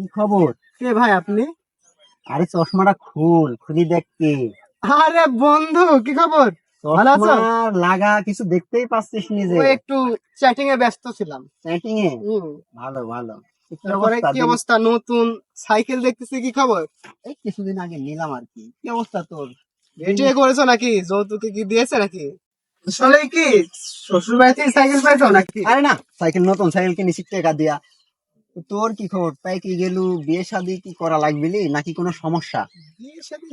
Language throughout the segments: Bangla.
কি খবর? কে ভাই আপনি? আরে চশমাটা খুলি দেখ কে। আরে বন্ধু, কি খবর? ভালো চশমা আছো? লাগা কিছু দেখতেই পাচ্ছিস নিজে। ওই একটু চ্যাটিং এ ব্যস্ত ছিলাম। চ্যাটিং এ? হুম। ভালো ভালো। কি তারপরে অবস্থা কি দিন? অবস্থা? নতুন সাইকেল দেখতেছি, কি খবর? এই কিছুদিন আগে নিলাম আর কি। কি অবস্থা তোর? দিন। বিয়ে করেছো নাকি? যৌতুকে কি দিয়েছে নাকি? আসলে কি শ্বশুর বাড়ি থেকে সাইকেল পাইছো নাকি? আরে না, সাইকেল নতুন সাইকেল কিনেছি টাকা দিয়া। তো তোর কি খবর? তাই কি গেলু, বিয়ে শাদী কি করা লাগবিলি নাকি কোনো সমস্যা? বিয়ে শাদী,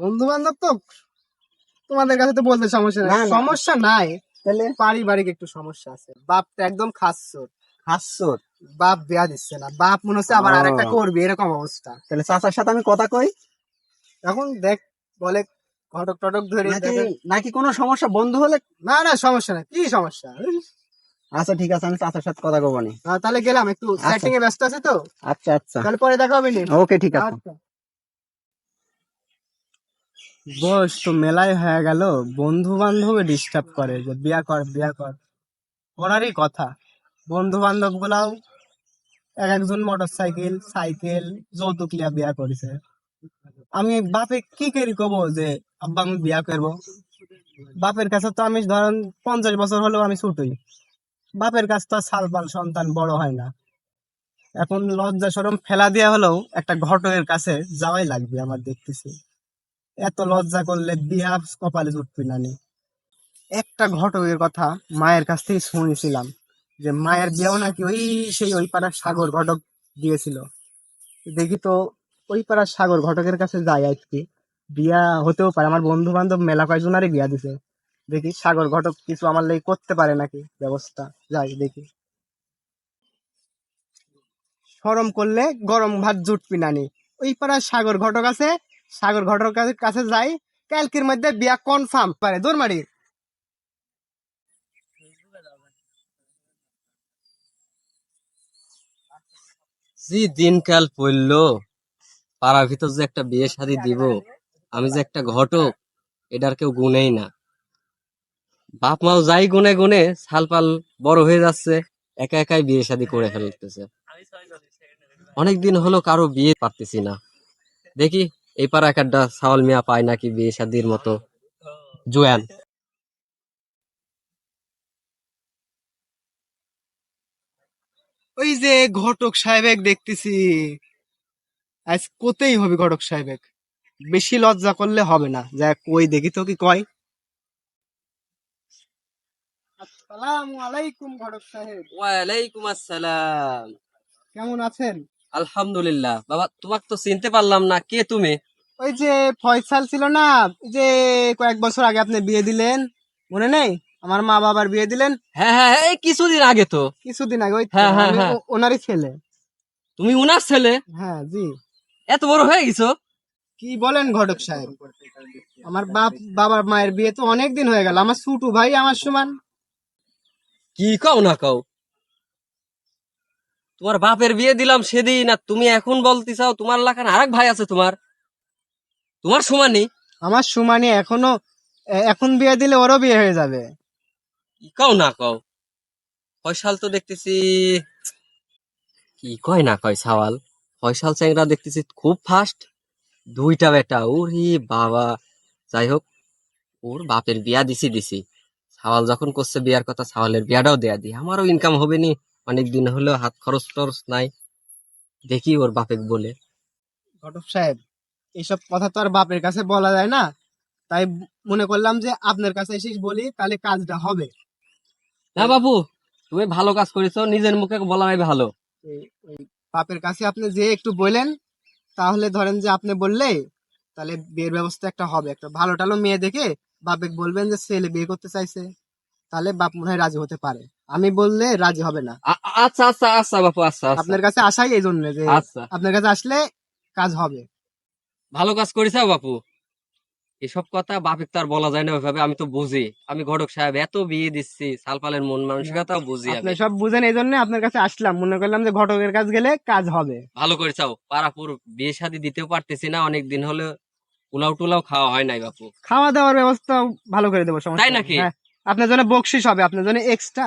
বন্ধু বান্ধব তো, তোমাদের কাছে তো বলতে সমস্যা নাই, না না, সমস্যা নাই। তাহলে পারিবারিক একটু সমস্যা আছে, বাপটা একদম খাচ্ছর। হাসছোর? বাপ বিয়া দিচ্ছে না, বাপ মনে হচ্ছে আবার আরেকটা ও, করবে, এরকম অবস্থা। তাহলে চাচার সাথে আমি কথা কই। এখন দেখ, বলে ঘটক টটক ধরে নাকি দেখে। নাকি কোনো সমস্যা বন্ধু হলে? না না, সমস্যা নাই, কি সমস্যা? আচ্ছা ঠিক আছে, আমি চাচার সাথে কথা কব নি। তাহলে গেলাম, একটু আচ্ছা সেটিং এ ব্যস্ত আছে তো। আচ্ছা আচ্ছা, তাহলে পরে দেখা হবে নি। ওকে ঠিক আছে। আচ্ছা। বস তো মেলায় হয়ে গেল, বন্ধু বান্ধব ডিস্টার্ব করে যে বিয়া কর বিয়া কর, করারই কথা। বন্ধু বান্ধব গুলাও এক একজন মোটর সাইকেল সাইকেল যৌতুক লিয়া বিয়া করেছে। আমি বাপে কি করি কব যে আব্বা আমি বিয়া করবো? বাপের কাছে তো আমি ধরেন 50 বছর হলেও আমি ছুটই, বাপের কাছে তো আর সালপাল সন্তান বড় হয় না। এখন লজ্জা শরম ফেলা দিয়া হলেও একটা ঘটকের কাছে যাওয়াই লাগবে আমার, দেখতেছি এত লজ্জা করলে বিয়া কপালে জুটবি না নি। একটা ঘটকের কথা মায়ের কাছ থেকে শুনেছিলাম, যে মায়ের বিয়াও নাকি ওই সেই ওই পাড়ার সাগর ঘটক দিয়েছিল। দেখি তো, ওই পাড়ার সাগর ঘটকের কাছে যাই আজকে, বিয়া হতেও পারে। আমার বন্ধু বান্ধব মেলা কয়েকজনারই বিয়া দিছে, দেখি সাগর ঘটক কিছু আমার লাগি করতে পারে নাকি ব্যবস্থা। যাই দেখি, শরম করলে গরম ভাত জুটবি নানি। ওই পাড়ার সাগর ঘটক আছে, সাগর ঘটকের কাছে যাই, কালকের মধ্যে বিয়া কনফার্ম পারে দৌড়মারি। জি দিনকাল পড়লো, পাড়ার ভিতর যে একটা বিয়ে শাদী দিব, আমি যে একটা ঘটক, এটার কেউ গুনেই না। বাপ মাও যাই গুনে গুনে সালপাল বড় হয়ে যাচ্ছে, একা একাই বিয়ে শাদী করে ফেলতেছে। অনেকদিন হলো কারো বিয়ে পারতেছি না। দেখি এই পাড়া একটা সাওয়াল মিয়া পায় নাকি বিয়ে শাদীর মতো জোয়ান। ওই যে ঘটক সাহেব দেখতেছি, আজ কোতেই হবে ঘটক সাহেব, বেশি লজ্জা করলে হবে না। যাক কই দেখি তো কি কয়। আসসালামু আলাইকুম ঘটক সাহেব, ওয়ালাইকুম আসসালাম। কেমন আছেন? আলহামদুলিল্লাহ। বাবা তোমাকে তো চিনতে পারলাম না, কে তুমি? ওই যে ফয়সাল ছিল না, ওই যে কয়েক বছর আগে আপনি বিয়ে দিলেন, মনে নেই? আমার মা বাবার বিয়ে দিলেন হ্যাঁ হ্যাঁ হ্যাঁ, এই কিছুদিন আগে তো। কিছুদিন আগে, ওই তো হ্যাঁ হ্যাঁ আমি হ্যাঁ, ওনারই ছেলে। তুমি উনার ছেলে? হ্যাঁ জি। এত বড় হয়ে গেছো? কি বলেন ঘটক সাহেব, আমার বাবার মায়ের বিয়ে তো অনেক দিন হয়ে গেল, আমার ছোট ভাই আমার সমান। কি কও না কও, তোমার বাপের বিয়ে দিলাম সেদিন আর তুমি এখন বলতে চাও তোমার লাখান আরেক ভাই আছে তোমার, তোমার সমানই? আমার সমানে এখনো, এখন বিয়ে দিলে ওরও বিয়ে হয়ে যাবে। কি কও না কও, ফয়সাল তো দেখতেছি, কি কয় না কয় সাওয়াল, ফয়সাল চ্যাংরা দেখতেছি খুব ফাস্ট, দুইটা বেটা, ওরে বাবা। যাই হোক, ওর বাপের বিয়া দিছি দিছি, সাওয়াল যখন করছে বিয়ার কথা, সাওয়ালের বিয়াটাও দেয়া দি, আমারও ইনকাম হবে নি। অনেক দিন হলো হাত খরচ টরচ নাই, দেখি ওর বাপে বলে। ঘটক সাহেব, এইসব কথা তো আর বাপের কাছে বলা যায় না, তাই মনে করলাম যে আপনার কাছে এসে বলি, তাহলে কাজটা হবে। না বাবু, তুমি ভালো কাজ করেছো, নিজের মুখে বলাই ভালো। ওই বাপের কাছে আপনি যে একটু বলেন, তাহলে ধরেন যে আপনি বললে, তাহলে বিয়ের ব্যবস্থা একটা হবে, একটা ভালো টালো মেয়ে দেখে বাপে বলবেন যে ছেলে বিয়ে করতে চাইছে, তাহলে বাপ মনে হয় রাজি হতে পারে। আমি বললে রাজি হবে না। আচ্ছা আচ্ছা আচ্ছা বাপু, আচ্ছা আচ্ছা আপনার কাছে আসাই এই জন্য যে আচ্ছা, আপনার কাছে আসলে কাজ হবে। ভালো কাজ করেছো বাপু। এসব কথা বাপের তো আর বলা যায় না ওইভাবে, আমি তো বুঝি, আমি ঘটক সাহেব এত বিয়ে দিচ্ছি, সালপালের মন মানসিকতাও বুঝি আপনি আমি। সব বুঝেন, এই জন্য আপনার কাছে আসলাম, মনে করলাম যে ঘটকের কাছে গেলে কাজ হবে। ভালো করেছাও, পাড়াপুর বিয়ে শাদী দিতেও পারতেছি না, অনেক দিন হলো পোলাও টুলাও খাওয়া হয় নাই বাপু। খাওয়া দাওয়ার ব্যবস্থা ভালো করে দেবো, তাই সমস্যা নেই। নাকি? হ্যাঁ, আপনার জন্য বকশিস হবে, আপনার জন্য এক্সট্রা।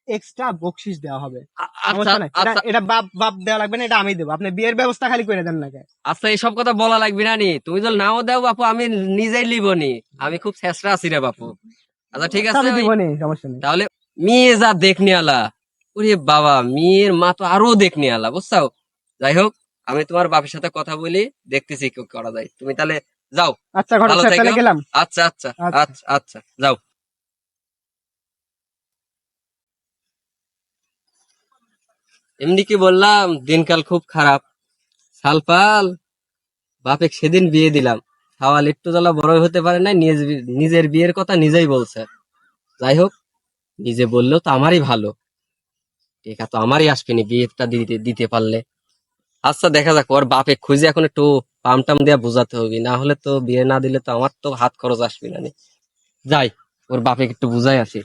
এক্সট্রা বকশিস দেওয়া হবে। আচ্ছা সমস্যা নাই, এটা আচ্ছা এটা বাপ বাপ দেওয়া লাগবে না, এটা আমি দেবো। আপনি বিয়ের ব্যবস্থা খালি করে দেন না কে? আচ্ছা, এসব কথা বলা লাগবে না নি, তুমি যদি নাও দাও বাপু আমি নিজেই লিবনি, আমি খুব চেষ্টা আছি রে বাপু। আচ্ছা ঠিক আছে, আমি দিব নি, সমস্যা নেই। তাহলে মেয়ে যা দেখনি আলা, ওরে বাবা মেয়ের মা তো আরো দেখনি আলা, বুঝছো? যাই হোক, আমি তোমার বাপের সাথে কথা বলি, দেখতেছি কি করা যায়। তুমি তাহলে যাও, আচ্ছা ঘটক ভালো সাহেব, থেকো। তাহলে গেলাম। আচ্ছা আচ্ছা আচ্ছা। আচ্ছা আচ্ছা, যাও। এমনি কি বললাম, দিনকাল খুব খারাপ। সালপাল বাপে সেদিন বিয়ে দিলাম, সাওয়াল একটু জ্বালা বড় হতে পারে না, নিজের বিয়ের কথা নিজেই বলছে। যাই হোক, নিজে বললেও তো আমারই ভালো, টেকা তো আমারই আসবেনি বিয়েটা দিতে দিতে পারলে। আচ্ছা দেখা যাক, ওর বাপে খুঁজে এখন একটু পাম টাম দিয়া বোঝাতে হবে, না হলে তো বিয়ে না দিলে তো আমার তো হাত খরচ আসবে না নি। যাই, ওর বাপে একটু বুঝাই আসি।